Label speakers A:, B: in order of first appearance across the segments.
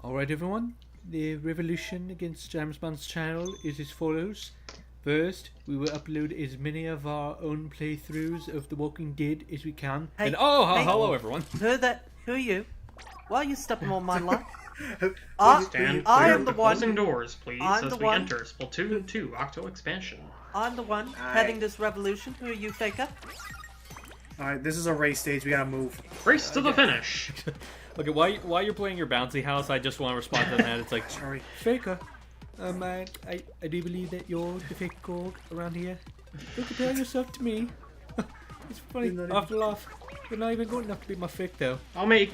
A: Alright everyone, the revolution against Jamsman's channel is as follows. First, we will upload as many of our own playthroughs of The Walking Dead as we can.
B: Hey,
A: and hello everyone.
B: Who are you? Why are you stepping on my lap?
C: Stand
B: I
C: clear
B: am
C: of
B: the
C: the
B: one.
C: closing doors, please,
B: I'm
C: as
B: the
C: we
B: one.
C: enter Splatoon 2 Octo Expansion.
B: I'm the one heading this revolution. Who are you, Faker?
D: Alright, this is a race stage, we gotta move.
C: Race to the finish!
A: Okay, while you're playing your bouncy house, I just want to respond to that. It's like,
D: Sorry.
A: Faker, I do believe that you're the fake gold around here. Don't compare yourself to me. It's funny,
D: You're not
A: after laugh. You're not even good enough to be my fake though.
C: I'll make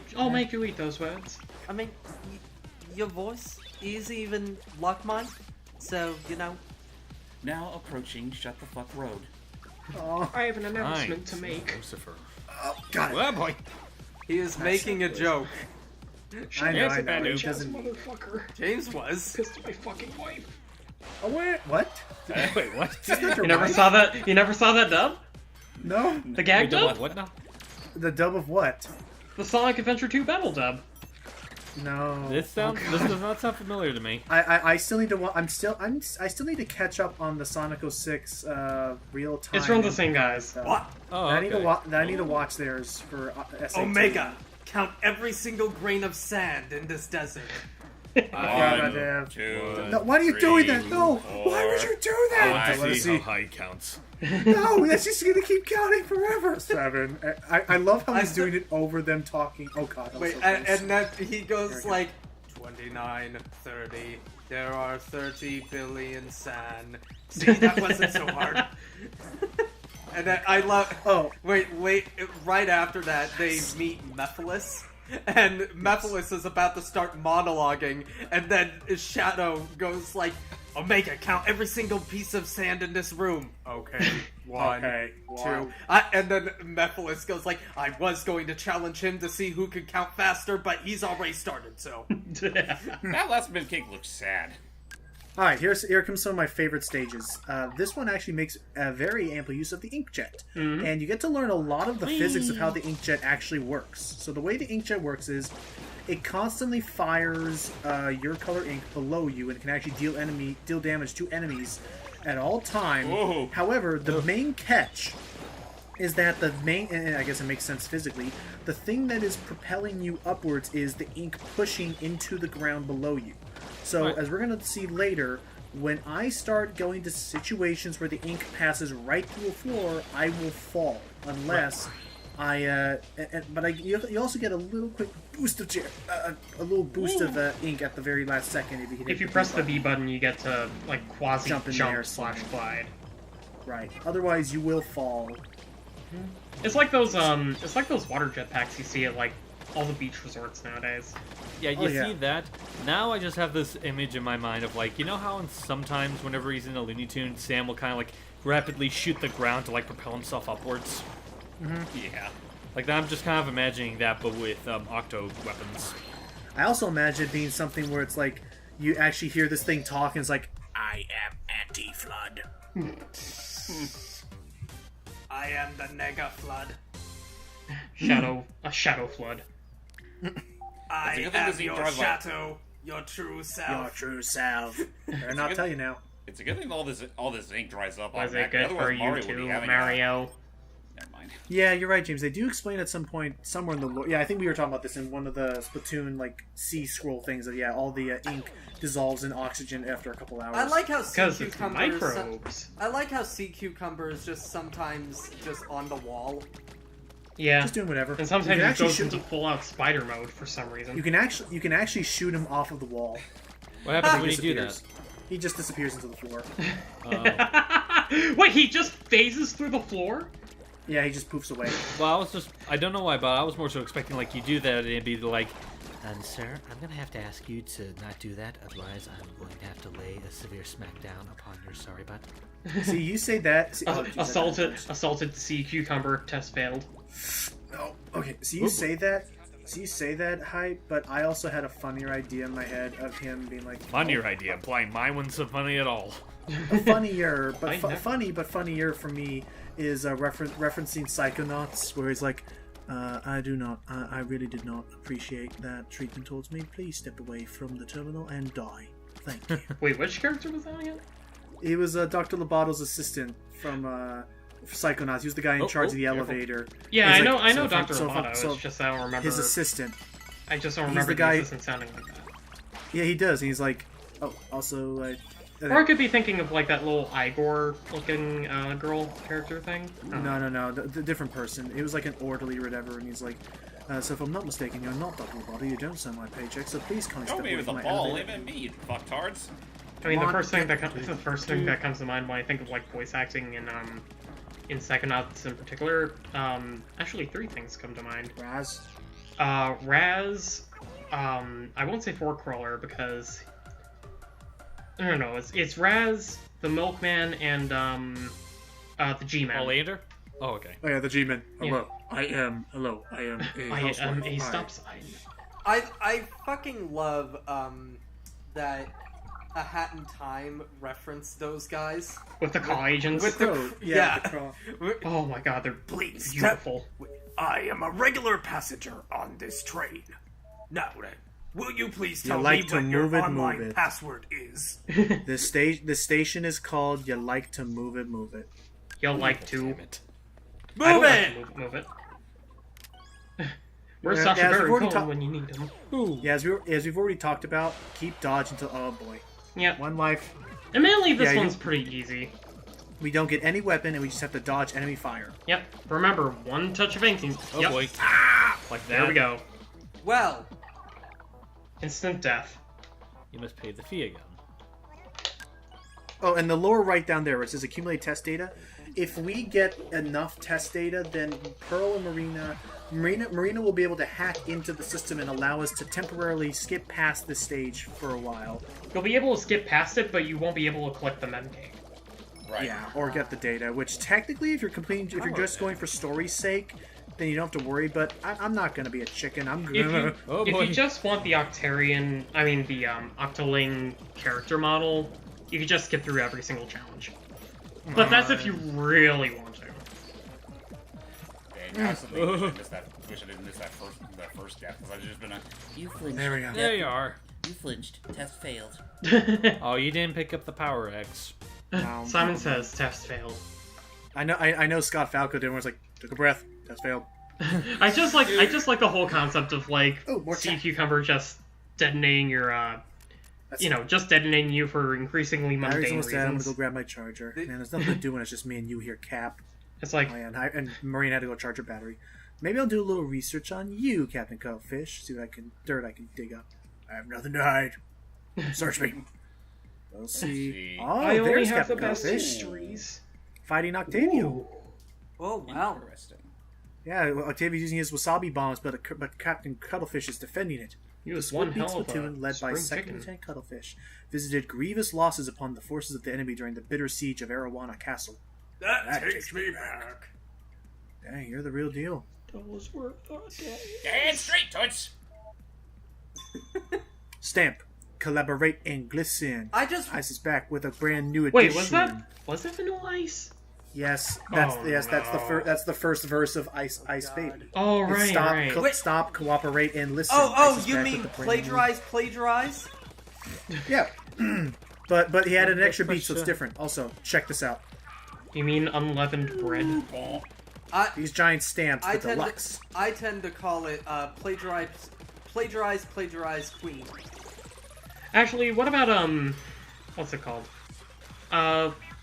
C: you eat those words.
B: I mean, your voice is even like mine, so you know.
E: Now approaching Shut the Fuck Road.
D: Oh,
C: I have an announcement
A: Nice.
C: to make.
A: Lucifer.
D: got it.
A: Well, boy.
B: He is making a joke.
D: I know,
A: It's
D: I
A: a bad
D: know. It
A: news.
D: doesn't...
C: Motherfucker.
B: James was.
C: Pissed my fucking wife.
D: Oh, wait, what?
A: Wait, what?
D: Is that your
C: You never
D: wife?
C: saw that? You never saw that dub?
D: No?
C: The gag
A: Wait,
C: dub?
A: what now?
D: The dub of what?
C: The Sonic Adventure 2 battle dub.
D: No.
A: This does not sound familiar to me.
D: I still need to I still need to catch up on the Sonic 06 real time.
C: It's from the same guys.
B: What?
A: Oh,
D: I need to
A: okay.
D: I need to watch theirs for SAT.
B: Omega, count every single grain of sand in this desert.
D: Goddamn.
E: 2,
D: No, why are you doing that? No! Why would you do
A: I
D: that?
A: want to see how high it counts.
D: No, that's just gonna keep counting forever. 7. I love how he's
B: still-
D: doing it over them talking. Oh god. I'm
B: Wait,
D: so
B: and,
D: close.
B: and then he
D: There
B: goes
D: we go.
B: like 29, 30. There are 30 billion sand. See, that wasn't so hard. And then I love.
D: Oh.
B: Wait. Right after that, they meet Mephiles. And Mephiles is about to start monologuing, and then Shadow goes like, Omega, count every single piece of sand in this room. Okay, one,
D: Okay,
B: two.
D: wow.
B: And then Mephiles goes like, I was going to challenge him to see who could count faster, but he's already started, so.
E: That last mid cake looks sad.
D: Alright, here comes some of my favorite stages. This one actually makes a very ample use of the inkjet. And you get to learn a lot of the physics of how the inkjet actually works. So the way the inkjet works is, it constantly fires your color ink below you and can actually deal damage to enemies at all time.
E: Whoa.
D: However, the main catch is that and I guess it makes sense physically, the thing that is propelling you upwards is the ink pushing into the ground below you. So,
A: Right.
D: as we're going to see later, when I start going to situations where the ink passes right through a floor, I will fall. Unless you also get a little quick boost of ink at the very last second if you hit
C: If you
D: the
C: press
D: B
C: the
D: button.
C: B button, you get to like quasi
D: Jump in
C: jump
D: there,
C: slash glide.
D: Right. Otherwise, you will fall.
C: It's like those water jetpacks you see at like all the beach resorts nowadays.
A: Yeah, you
D: Oh, yeah.
A: see that? Now I just have this image in my mind of like, you know how sometimes whenever he's in a Looney Tunes, Sam will kind of like rapidly shoot the ground to like propel himself upwards?
E: Yeah.
A: Like I'm just kind of imagining that, but with Octo weapons.
D: I also imagine it being something where it's like, you actually hear this thing talk and it's like, I am anti-flood.
B: I am the Nega Flood.
C: A shadow flood.
B: I
E: good thing
B: am
E: this thing
B: your
E: drives like-
B: shadow, your true
D: Your
B: self.
D: true self. Better not
E: good-
D: tell you now.
E: It's a good thing all this ink dries up.
C: Was it
E: automatically.
C: good for
E: Otherwise,
C: you
E: Mario would
C: too,
E: be having
C: Mario?
E: Never mind.
D: Yeah, you're right, James. They do explain at some point, somewhere in the lore. Yeah, I think we were talking about this in one of the Splatoon, like, sea scroll things. That, yeah, all the ink dissolves in oxygen after a couple hours.
B: I like how sea
C: Because it's
B: cucumbers.
C: microbes.
B: I like how sea cucumbers just sometimes just on the wall.
C: Yeah.
D: Just doing whatever.
C: And
D: You
C: sometimes
D: can
C: it
D: actually
C: goes
D: shoot-
C: into full-out spider mode for some reason.
D: You can actually shoot him off of the wall.
A: What happens
D: He
A: when you do that?
D: disappears. He just disappears into the floor.
C: Wait, he just phases through the floor?
D: Yeah, he just poofs away.
A: Well, I don't know why, but I was more so expecting like you do that and it'd be like, sir, I'm gonna have to ask you to not do that, otherwise I'm going to have to lay a severe smackdown upon your sorry butt.
D: See, you say that. See, oh, geez,
C: Assaulted sea cucumber test failed.
D: Oh, okay. So you say that, hype, but I also had a funnier idea in my head of him being like
A: Funnier idea, implying mine wasn't so funny at all.
D: funnier, but
C: I never-
D: funnier for me is referencing Psychonauts, where he's like, I do not. I really did not appreciate that treatment towards me. Please step away from the terminal and die. Thank you.
C: Wait, which character was that again?
D: He was Dr. Lobato's assistant from Psychonauts. He was the guy in charge of the
A: careful.
D: elevator.
C: Yeah,
D: He's
C: I know,
D: like-
C: I know,
D: so from-
C: Dr.
D: so from-
C: Lovato.
D: so
C: It's just I don't remember.
D: His assistant.
C: I just don't
D: he's
C: remember
D: the guy-
C: assistant sounding like that.
D: Yeah, he does. He's like, also
C: Or I could be thinking of like that little Igor-looking girl character thing.
D: No, the different person. It was like an orderly or whatever, and he's like, so if I'm not mistaken, you're not Dr. Lovato. You don't sign my paycheck, so please kindly step
E: Don't
D: away
E: me with
D: from
E: a
D: my
E: ball,
D: elevator.
E: aim at me, you fucktards.
C: I mean, the
D: Come on,
C: first thing
D: get-
C: that comes to mind when I think of like voice acting in Psychonauts in particular, actually 3 things come to mind.
D: Raz.
C: Raz, I won't say Forkcrawler because I don't know. It's Raz, the Milkman, and the G-Man.
A: Oleander? Oh, okay.
D: Oh yeah, the G-Man.
C: Yeah.
D: I am
C: I am a stop sign.
B: I fucking love that A Hat in Time referenced those guys.
C: With the call agents.
B: With the
D: Yeah. the crow.
C: Oh my god, they're
F: Please,
C: beautiful.
F: I am a regular passenger on this train. Now then, will you please tell
D: like
F: me
D: to
F: what your
D: move it,
F: online
D: move it.
F: password is?
D: The station is called You Like to Move It, Move It.
C: You'll like to
A: Damn it.
C: I
B: Move
C: would
B: it!
C: like to move it. Where's
D: Yeah,
C: Sasha
D: as we've
C: Baron
D: already
C: Cohen
D: talked-
C: when you need him?
D: Yeah, as we've already talked about, keep dodge until oh boy,
C: Yep.
D: one life.
C: And mainly this
D: Yeah,
C: one's pretty easy.
D: We don't get any weapon, and we just have to dodge enemy fire.
C: Yep. Remember, one touch of inking.
A: Oh
C: Yep.
A: boy. Like that.
C: There we go.
B: Well,
C: Instant death.
A: You must pay the fee again.
D: Oh, and the lower right down there, where it says accumulate test data. If we get enough test data, then Pearl and Marina will be able to hack into the system and allow us to temporarily skip past this stage for a while.
C: You'll be able to skip past it, but you won't be able to collect the mem cake.
E: Right.
D: Yeah, or get the data. Which technically, if you're just going for story's sake, then you don't have to worry. But I'm not gonna be a chicken. I'm
C: If
D: gonna.
C: you,
A: Oh,
C: if
A: boy.
C: you just want the Octoling character model, you can just skip through every single challenge. But that's if you really want to.
E: Dang, I wish I didn't miss that first death, because I've just been
G: You flinched.
D: There we go.
A: There you are.
G: You flinched. Test failed.
A: Oh, you didn't pick up the power X.
D: No.
C: Simon says test failed.
D: I know Scott Falco did. Was like took a breath. Test failed.
C: I just like the whole concept of like
D: Oh, more
C: Sea
D: chat.
C: Cucumber just detonating your just detonating you for increasingly
D: Battery's
C: mundane
D: almost dead. I'm gonna
C: reasons.
D: go grab my charger. Man, there's nothing to do when it's just me and you here, Cap.
C: It's like
D: Oh, yeah, and Marine had to go charge her battery. Maybe I'll do a little research on you, Captain Cuttlefish. See what dirt I can dig up. I have nothing to hide. Search me. We'll see.
E: see.
D: Oh,
C: I only
D: there's
C: have the
D: Captain
C: best
D: Cuttlefish
C: histories.
D: fighting Octavio.
B: oh wow.
E: interesting.
D: Yeah, well, Octavio's using his wasabi bombs, but Captain Cuttlefish is defending it.
C: He was
D: The
C: one
D: Squid Beats
C: hell of a
D: platoon, led by
C: spring
D: 2nd
C: chicken.
D: Lieutenant Cuttlefish, visited grievous losses upon the forces of the enemy during the bitter siege of Arawana Castle.
F: That takes me back.
D: Dang, you're the real deal.
E: Damn straight, Toots!
D: Stamp, collaborate, and glisten.
B: I just
D: Ice is back with a brand new edition.
C: Wait, was that Vanilla Ice?
D: Yes, that's
C: Oh,
D: that's
C: no.
D: that's the first verse of Ice Baby.
C: Oh
D: It's
C: right,
D: stop,
C: right.
B: Wait.
D: stop, cooperate, and listen.
B: oh,
D: Ice is
B: you
D: back
B: mean
D: with the brand new-
B: plagiarize?
D: Yeah, but he had an extra beat, so it's
A: Sure.
D: different. Also, check this out.
C: You mean unleavened bread?
D: These giant stamps,
B: I
D: the
B: tend
D: deluxe.
B: to call it plagiarize queen.
C: Actually, what about what's it called?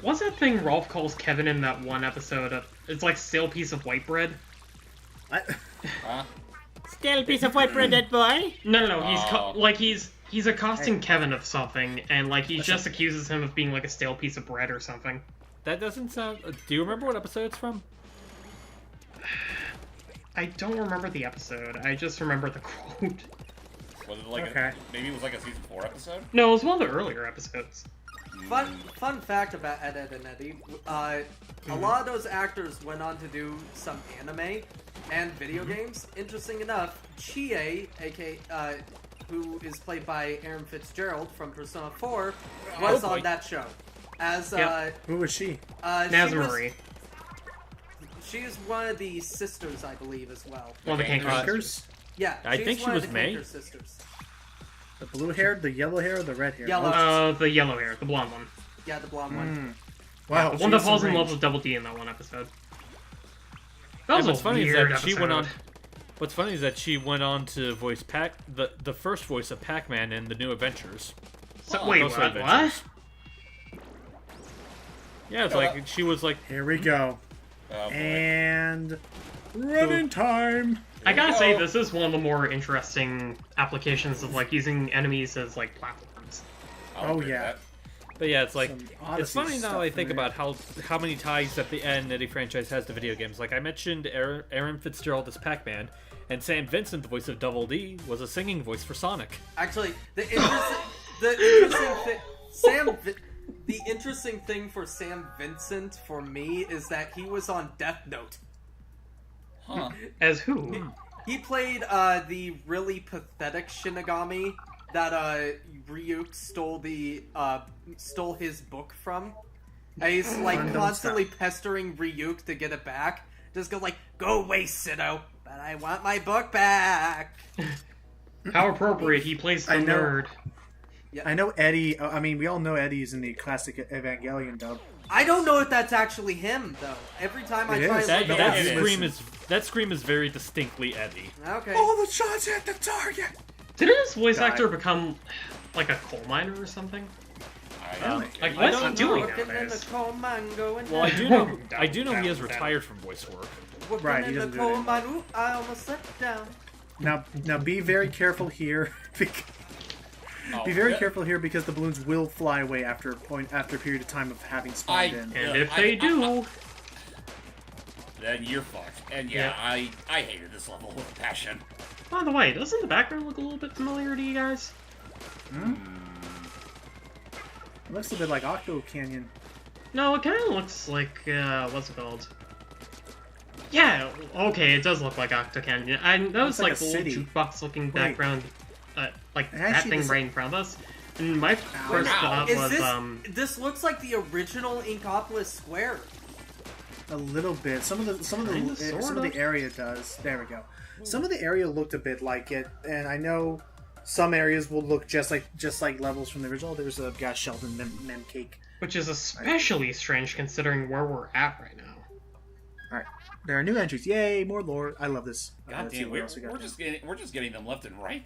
C: What's that thing Rolf calls Kevin in that one episode of? It's like stale piece of white bread.
E: Huh?
A: Still piece of white bread, that boy.
C: No.
E: Oh.
C: He's accosting Kevin of something, and like he just accuses him of being like a stale piece of bread or something.
A: That doesn't sound. Do you remember what episode it's from?
C: I don't remember the episode. I just remember the quote.
E: Was it like
D: Okay.
E: maybe it was like a season 4 episode?
C: No, it was one of the earlier episodes.
B: Fun fact about Ed, Edd and Eddy. A lot of those actors went on to do some anime and video games. Interesting enough, Chie, aka who is played by Aaron Fitzgerald from Persona 4, was
A: boy.
B: on that show. As
C: Yep.
D: Who was she?
B: she was,
C: Nazamari.
B: she's one of the sisters, I believe, as well.
C: One of the Kanker
D: Kankers?
C: sisters.
B: Yeah,
A: I
B: she's
A: think she
B: one of
A: was
B: the
A: May.
B: Kanker sisters.
D: The blue hair, the yellow hair, or the red hair?
B: Yellow.
C: The yellow hair, the blonde one.
B: Yeah, the blonde one.
D: Wow.
C: The
D: she
C: one that
D: has some
C: falls in love
D: range.
C: with Double D in that one episode. That was
A: what's
C: a
A: funny is
C: weird
A: that she
C: episode.
A: went on. What's funny is that she went on to voice the first voice of Pac-Man in the New Adventures.
C: So, wait,
A: Those
C: what?
A: Adventures. Yeah, it's like she was like.
D: Here we go.
E: Oh, boy.
D: And running time.
C: I gotta say, this is one of the more interesting applications of like using enemies as like platforms.
E: I'll
D: Oh,
E: agree with
D: yeah.
E: that.
A: But yeah, it's like
D: Some
A: it's
D: Odyssey
A: funny
D: stuff
A: now I
D: in
A: think
D: there.
A: about how many ties at the end any franchise has to video games. Like I mentioned, Aaron Fitzgerald as Pac-Man, and Sam Vincent, the voice of Double D, was a singing voice for Sonic.
B: Actually, the interesting thing, the interesting thing for Sam Vincent for me is that he was on Death Note.
E: Huh.
C: As who?
B: He played the really pathetic Shinigami that Ryuk stole his book from. And he's like
D: Fun, don't
B: constantly
D: stop.
B: pestering Ryuk to get it back. Just go like, go away, Sito, but I want my book back.
C: How appropriate, he plays the
D: I know.
C: nerd.
D: I know Eddie. I mean, we all know Eddie's in the classic Evangelion dub.
B: I don't know if that's actually him though. Every time I
D: It
B: try
D: is.
B: to look
A: That,
B: it
A: that
B: up.
E: it is.
A: scream is very distinctly Eddie.
B: Okay.
D: All the shots hit the target.
C: Didn't this voice
D: Die.
C: actor become like a coal miner or something?
E: I
C: Like,
A: I
C: what's he
A: don't
C: doing
B: Working in the
C: nowadays?
B: coal mine, going
A: Well, I
B: down.
A: do know. I do know he has retired from voice work.
B: Working
D: Right, he
B: in the
D: doesn't do it
B: coal
D: anymore.
B: mine. Ooh, I almost sat down.
D: Now be very careful here. Be very careful here because the balloons will fly away after a period of time of having spawned in.
C: And if they do,
E: then you're fucked. And yeah, I hated this level with passion.
C: by the way, doesn't the background look a little bit familiar to you guys?
D: It looks a bit like Octo Canyon.
C: No, it kind of looks like, what's it called? Yeah, okay, it does look like Octo Canyon. I noticed
D: like
C: like
D: a
C: the little
D: city.
C: jukebox-looking background, like that
D: actually,
C: thing
D: this-
C: right in front of us. And my first thought
B: Is
C: was,
B: this? This looks like the original Inkopolis Square.
D: A little bit. Some of
C: Kinda,
D: the area does. There we go. Some of the area looked a bit like it, and I know some areas will look just like levels from the original. There was a Gas Sheldon mem cake.
C: which is especially strange considering where we're at right now.
D: All right, there are new entries. Yay, more lore. I love this.
E: God
D: Let's see
E: damn,
D: what else we got now.
E: we're just getting them left and right.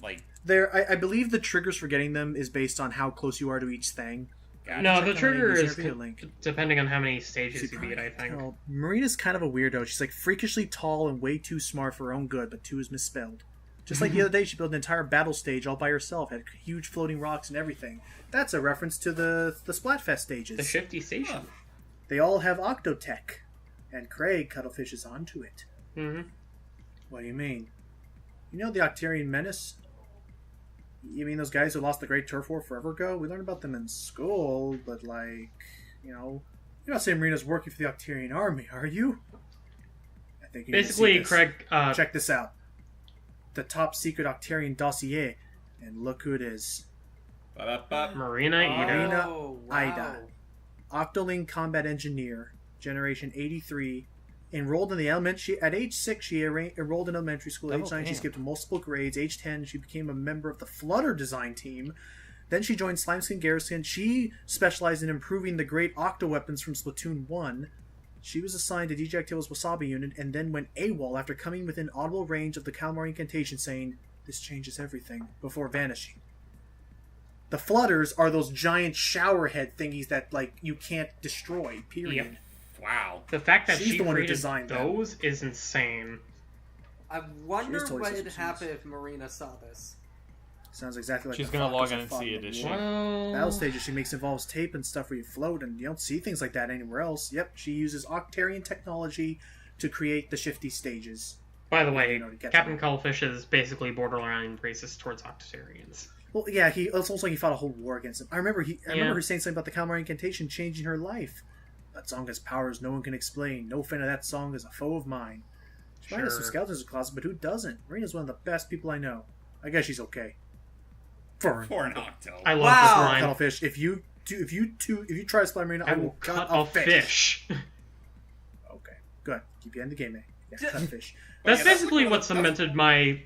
E: Like,
D: I believe the triggers for getting them is based on how close you are to each thing.
E: God,
C: No,
D: check
C: the
D: out my
C: trigger
D: user
C: is
D: video link.
C: depending on how many stages
D: See,
C: you beat, I think.
D: Well, Marina's kind of a weirdo. She's like freakishly tall and way too smart for her own good, but two is misspelled. Just like the other day, she built an entire battle stage all by herself, had huge floating rocks and everything. That's a reference to the Splatfest stages.
C: The Shifty Station.
D: They all have Octotech, and Craig Cuttlefish is onto it.
C: Mm-hmm.
D: What do you mean? You know the Octarian Menace? You mean those guys who lost the Great Turf War forever ago? We learned about them in school, but like, you're not saying Marina's working for the Octarian Army, are you? I think you need to see
C: Basically,
D: this.
C: Craig,
D: Check this out. The top secret Octarian dossier, and look who it is.
E: ba-da-ba.
C: Marina Eder.
D: Marina
B: Oh, wow.
D: Ida. Octoling Combat Engineer, Generation 83. Enrolled in the elementary at age 6. She enrolled in elementary school. Age 9, she skipped multiple grades. Age 10, she became a member of the Flutter design team. Then she joined Slimeskin Garrison. She specialized in improving the great Octo weapons from Splatoon 1. She was assigned to DJ Activa's Wasabi unit and then went AWOL after coming within audible range of the Calamari incantation saying, "This changes everything," before vanishing. The Flutters are those giant shower head thingies that you can't destroy, period.
C: Yep.
E: Wow.
C: The fact that
D: She's
C: she
D: the one who
C: created
D: designed them.
C: those is insane.
B: I wonder
D: She was totally
B: what would
D: suspicious.
B: happen if Marina saw this.
D: Sounds exactly like
A: She's
D: the
A: gonna log
D: Fockers
A: in
D: I
A: and
D: fought
A: see
D: in
A: it, is
D: the
A: she?
D: war.
C: Well,
D: Battle stages she makes involves tape and stuff where you float, and you don't see things like that anywhere else. Yep, she uses Octarian technology to create the shifty stages.
C: by the way,
D: to get
C: Captain
D: them.
C: Cuttlefish is basically borderline racist towards Octarians.
D: Well, yeah, it's almost like he fought a whole war against him. I remember
C: Yeah.
D: her saying something about the Calamari incantation changing her life. That song has powers no one can explain. No fan of that song is a foe of mine. She might have some
C: Sure.
D: skeletons in the closet, but who doesn't? Marina's one of the best people I know. I guess she's okay. For
E: For an Octo.
C: I love
B: Wow.
C: this line.
D: Cuttlefish, if you try to spy Marina,
C: I will cut a fish.
D: Okay. Good. Keep you in the game, man. Yeah, cuttlefish.
C: That's
E: Yeah,
C: basically
E: like
C: what
E: that's-
C: cemented my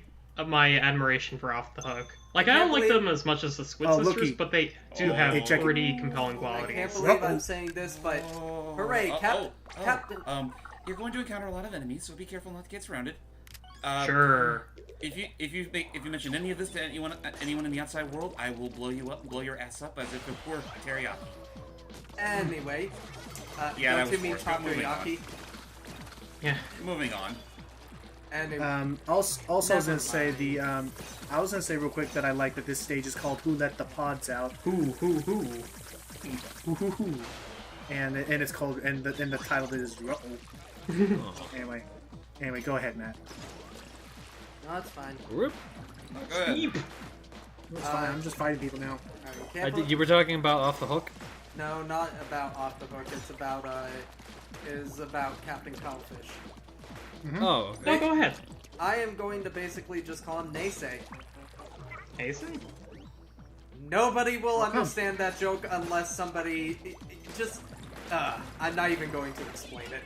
C: admiration for Off the Hook. Like, I don't like them as much as the Squid
D: Oh,
C: Sisters,
D: looky.
C: but they do
E: Oh.
C: have
D: Hey, check it.
C: pretty compelling
B: I
C: qualities.
B: can't believe I'm
D: Uh-oh.
B: saying this, but hooray, Captain.
E: You're going to encounter a lot of enemies, so be careful not to get surrounded.
C: Sure.
E: If you mention any of this to anyone in the outside world, I will blow your ass up as if it were teriyaki.
B: Anyway,
E: Yeah, that
B: don't
E: was
B: you mean
E: forced, but moving
B: takoyaki?
C: Yeah.
E: Moving on.
B: Anyway,
D: Also, I was
B: Never
D: gonna say
B: mind.
D: I was gonna say real quick that I like that this stage is called "Who Let the Pods Out,"
C: Who.
D: Hoo, hoo, hoo. and it's called and the title of it is Anyway, go ahead, Matt.
B: no, it's fine.
A: Whoop.
E: Good.
D: It's fine. I'm just fighting people now.
B: Alright,
A: You were talking about Off the Hook?
B: No, not about Off the Hook. It's about Captain Cuttlefish.
A: Oh,
C: No, go ahead.
B: I am going to basically just call him Naysay.
C: Asen?
B: Nobody will understand that joke unless somebody just. I'm not even going to explain it.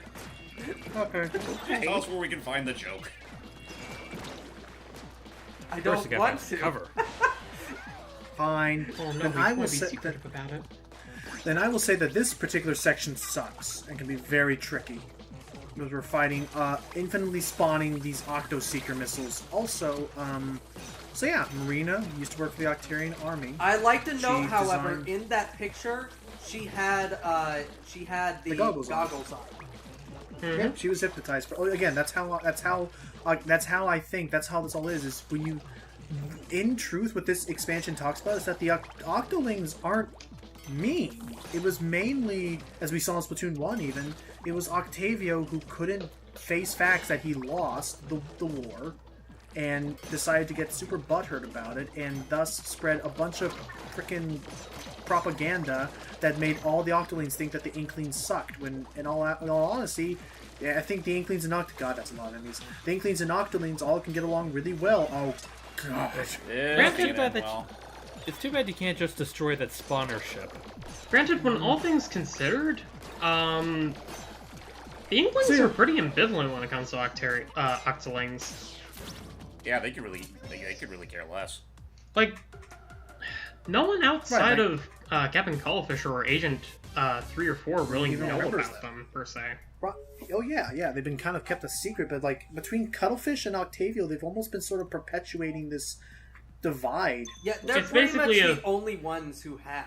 D: Okay.
E: Tell us where we can find the joke.
B: I
A: first you
B: don't
A: got
B: want
A: that
B: to.
A: cover.
D: Fine.
C: Oh no,
D: Then
C: we
D: I
C: can't
D: will
C: be
D: say
C: secretive about it.
D: that this particular section sucks and can be very tricky. Because we're fighting infinitely spawning these Octo Seeker missiles. Also, so yeah, Marina used to work for the Octarian army.
B: I like to note,
D: She
B: however,
D: designed-
B: in that picture, she had the
D: goggles on. Yeah, she was hypnotized. Oh, again, that's how I think. That's how this all is. Is when you, in truth, what this expansion talks about is that the Octolings aren't mean. It was mainly, as we saw in Splatoon 1 even, it was Octavio who couldn't face facts that he lost the war and decided to get super butthurt about it and thus spread a bunch of frickin' propaganda that made all the Octolings think that the Inklings sucked, when in all honesty, yeah, I think the Inklings and God, that's a lot of enemies. The Inklings and Octolings all can get along really well. Oh, God.
E: Yeah,
A: Too bad that it's too bad you can't just destroy that spawner ship.
C: Granted, when all things considered, the Inklings are pretty ambivalent when it comes to Octolings.
E: Yeah, they could really care less.
C: Like, no one outside
D: Right,
C: of Captain Cuttlefish or Agent 3 or 4 really
D: even
C: know
D: remembers
C: about
D: that.
C: them, per se.
D: Oh yeah, they've been kind of kept a secret, but like between Cuttlefish and Octavio, they've almost been sort of perpetuating this divide.
B: Yeah, they're
C: It's
B: pretty much
C: basically
B: the only ones who have.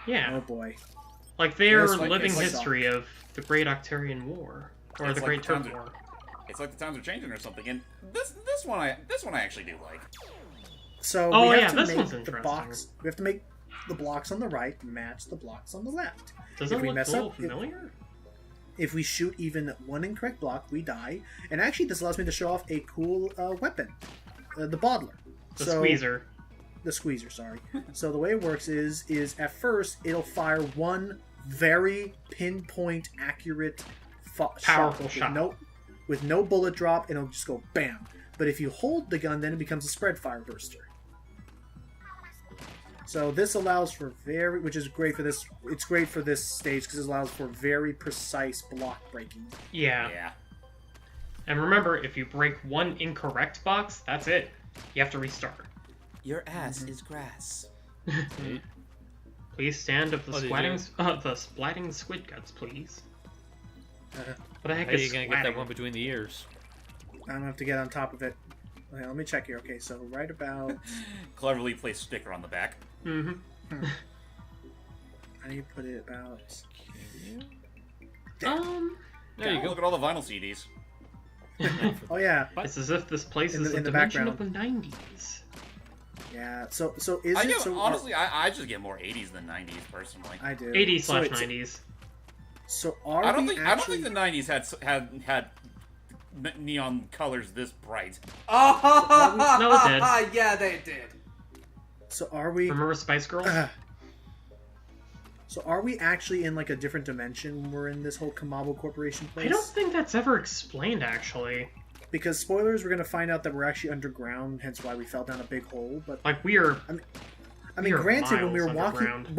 C: Yeah.
D: Oh boy.
C: Like, they're
D: It's like-
C: living
D: it's like-
C: history of the Great Octarian War. Or
E: It's
C: the
E: like
C: Great
E: the
C: Turk
E: times are-
C: War.
E: It's like the times are changing or something. And this one I actually do like.
D: So
C: Oh,
D: we
C: yeah,
D: have to
C: this
D: make
C: one's
D: the
C: interesting.
D: box. We have to make the blocks on the right match the blocks on the left.
C: Does
D: if
C: it
D: we
C: look
D: mess
C: a little
D: up,
C: familiar?
D: If we shoot even one incorrect block, we die. And actually, this allows me to show off a cool weapon, the bottler.
C: The
D: So-
C: squeezer.
D: The squeezer, sorry. So the way it works is at first it'll fire one very pinpoint accurate
C: Powerful shot.
D: With no bullet drop, and it'll just go bam. But if you hold the gun, then it becomes a spread fire burster. So this allows for which is great for this. It's great for this stage because it allows for very precise block breaking.
C: Yeah.
E: Yeah.
C: And remember, if you break one incorrect box, that's it. You have to restart.
G: Your ass is grass.
C: Please stand of the
A: Oh, did
C: splatting squid guts, please. What the heck
A: How are
C: is
A: you gonna get that
C: splatting?
A: one between the ears?
D: I'm gonna have to get on top of it. Okay, let me check here. Okay, so right about
E: Cleverly placed sticker on the back.
C: Mm-hmm.
D: I need to put it about.
A: There you
E: Look
A: go.
E: at all the vinyl CDs.
D: Oh yeah,
C: It's as if this place
D: In
C: is
D: the-
C: a
D: in the
C: dimension
D: background.
C: of the 90s.
D: yeah. So is
E: I
D: it?
E: get,
D: So
E: honestly, I just get more 80s than 90s personally.
D: I do
C: 80s
D: So
C: slash
D: it's-
C: 90s.
D: So are
E: I don't
D: we
E: think
D: actually?
E: the 90s had neon colors this bright.
B: Oh,
C: No, it did.
B: yeah, they did.
D: So are we?
C: Remember Spice Girls?
D: So are we actually in like a different dimension when we're in this whole Kamabo Corporation place?
C: I don't think that's ever explained, actually.
D: Because spoilers, we're gonna find out that we're actually underground, hence why we fell down a big hole. But
C: Like, we are
D: I mean,
C: You're
D: granted, when we were
C: miles
D: walking,
C: underground.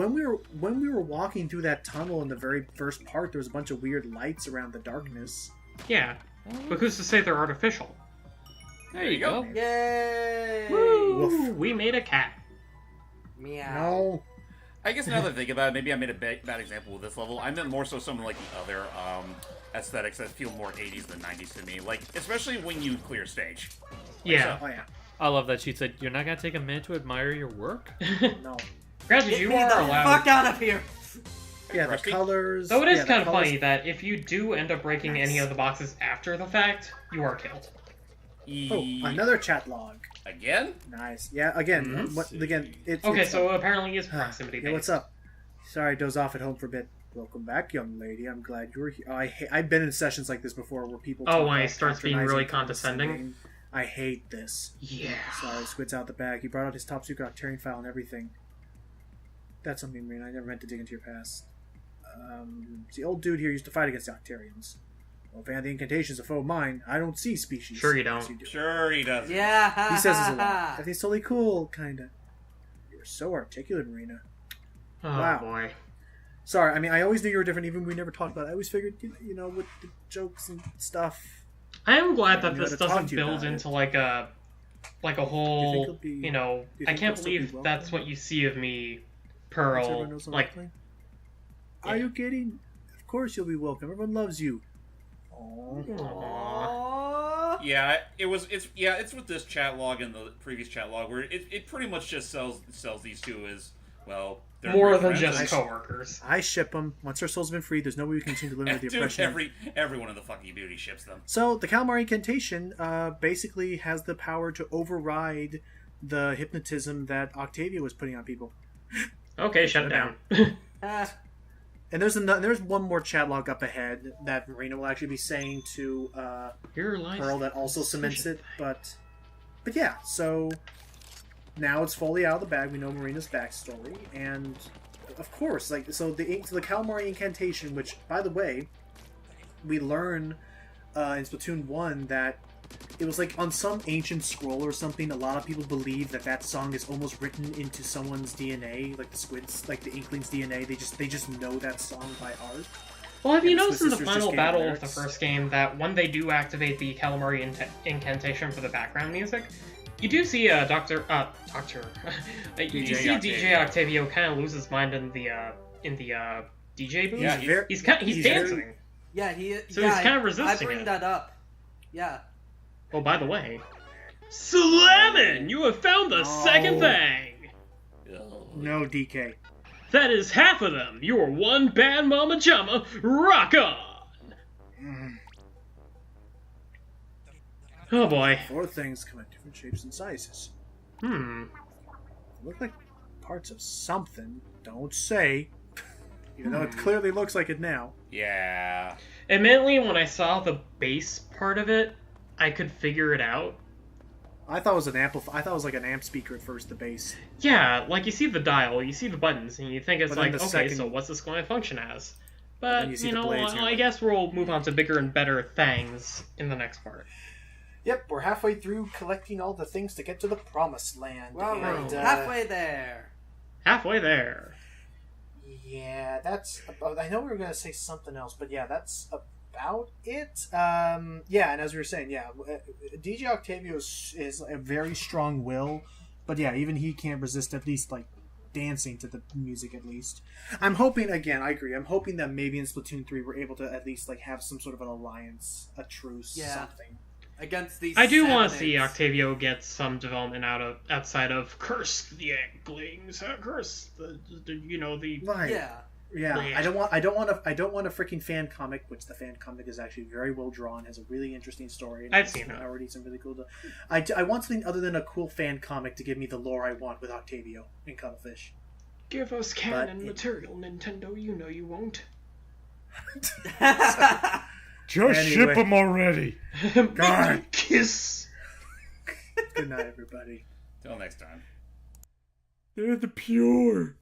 D: when we were walking through that tunnel in the very first part, there was a bunch of weird lights around the darkness.
C: Yeah, but who's to say they're artificial?
A: There you go.
B: Yay!
C: Woo! We made a cat.
B: Meow.
D: No.
E: I guess now that I think about it, maybe I made a bad example with this level. I meant more so some of like the other aesthetics that feel more 80s than 90s to me. Like, especially when you clear stage.
C: Yeah.
D: Oh yeah.
A: I love that she said, "You're not gonna take a minute to admire your work."
D: No.
C: Granted,
B: Get
C: you
B: me
C: are
B: the
C: allowed.
B: fuck out of here!
D: Yeah, the
E: Rusty?
D: colors.
C: Though it is
D: yeah, the
C: kind of
D: colors-
C: funny that if you do end up breaking any of the boxes after the fact, you are killed.
D: Oh, another chat log.
E: Again?
D: Nice. Yeah. Again.
A: Let's
D: What?
A: see.
D: Again. It's
C: Okay,
D: it's,
C: so apparently it's proximity
D: Yeah.
C: based.
D: What's up? Sorry, I dozed off at home for a bit. Welcome back, young lady. I'm glad you're here. I've been in sessions like this before where people.
C: Oh,
D: talk
C: when he
D: about
C: starts being really
D: patronizing,
C: condescending?
D: I hate this.
C: Yeah.
D: Sorry, Squid's out the bag. He brought out his top secret Octarian file and everything. That's something, Marina. I never meant to dig into your past. The old dude here used to fight against the Octarians. Well, if the incantation's a foe of mine, I don't see species.
C: Sure you
D: Yes,
C: don't.
D: do.
E: Sure he does.
B: Yeah!
D: He says this a lot. I think it's totally cool, kinda. You're so articulate, Marina.
C: Oh
D: Wow.
C: boy.
D: Sorry, I mean, I always knew you were different, even when we never talked about it. I always figured, you know, with the jokes and stuff.
C: I am glad
D: I
C: that
D: knew
C: this
D: how to talk
C: doesn't
D: to you
C: build
D: about it.
C: into like a whole,
D: it'll be-
C: you know,
D: you
C: I
D: think
C: can't
D: it'll still be
C: believe
D: well
C: that's
D: done?
C: what you see of me,
D: Once
C: Pearl.
D: everyone knows I'm
C: Like,
D: playing. Are you kidding? Of course you'll be welcome. Everyone loves you. Aww.
C: aw.
B: Aww.
E: Yeah, it's with this chat log and the previous chat log where it pretty much just sells these two as, well, they're
C: More
E: great
C: than
E: friends.
C: just coworkers.
D: I ship them. Once our souls have been freed, there's no way we can continue to live under the
E: Dude,
D: oppression.
E: everyone in the fucking beauty ships them.
D: So the Calamari incantation basically has the power to override the hypnotism that Octavia was putting on people.
C: Okay, shut down.
B: Ah,
D: And there's one more chat log up ahead that Marina will actually be saying to
C: Your life.
D: Pearl that also cements it. But yeah, so now it's fully out of the bag. We know Marina's backstory, and of course, the Calamari incantation, which by the way, we learn in Splatoon 1 that it was like on some ancient scroll or something. A lot of people believe that song is almost written into someone's DNA, like the squids, like the Inklings' DNA. They just know that song by heart.
C: Well, have you
D: And the
C: noticed in the
D: Sisters just
C: final
D: gave
C: battle
D: lyrics.
C: of the first game that when they do activate the Calamari incantation for the background music, you do see you see
E: DJ
C: DJ Octavio kind of lose his mind in the DJ booth.
E: Yeah,
C: he's
D: very-
C: dancing.
B: yeah,
C: So
B: yeah,
C: he's kinda
B: I
C: resisting
B: bring
C: it.
B: that up. Yeah.
C: Oh, by the way, Slammin'! You have found the second thing.
D: No DK.
C: That is half of them. You're one bad mama jama. Rock on. Oh boy.
D: 4 things come in different shapes and sizes.
C: Hmm.
D: Look like parts of something. Don't say. Even though it clearly looks like it now.
E: Yeah.
C: Admittedly, when I saw the bass part of it, I could figure it out.
D: I thought it was an I thought it was like an amp speaker at first, the bass.
C: Yeah, like you see the dial, you see the buttons, and you think it's
D: But then
C: like,
D: the
C: okay,
D: second-
C: so what's this going to function as?
D: then
C: But,
D: you see
C: you
D: the
C: know,
D: blades and you're
C: I
D: like-
C: guess we'll move on to bigger and better things in the next part.
D: Yep, we're halfway through collecting all the things to get to the promised land.
B: Well,
C: and,
B: we're halfway there.
C: Halfway there.
D: Yeah, that's about... I know we were going to say something else, but yeah, that's about it. Yeah, and as we were saying, yeah, DJ Octavio is a very strong will, but yeah, even he can't resist at least, like, dancing to the music at least. I'm hoping, again, I agree, I'm hoping that maybe in Splatoon 3 we're able to at least, like, have some sort of an alliance, a truce,
B: Yeah.
D: something.
B: Against these
C: I do want to see
B: Saturnays.
C: Octavio get some development outside of curse the Inklings, curse the
D: Right.
B: Yeah.
D: Yeah,
C: Yeah.
D: I don't want a freaking fan comic, which the fan comic is actually very well drawn, has a really interesting story. And
C: I've
D: has
C: seen it.
D: already some really cool. I want something other than a cool fan comic to give me the lore I want with Octavio and Cuttlefish.
C: Give us
D: But
C: canon
D: it-
C: material, Nintendo. You know you won't.
A: Just
D: Anyway.
A: ship them already.
D: God.
C: Kiss.
D: Good night, everybody.
E: Till next time.
A: They're the pure.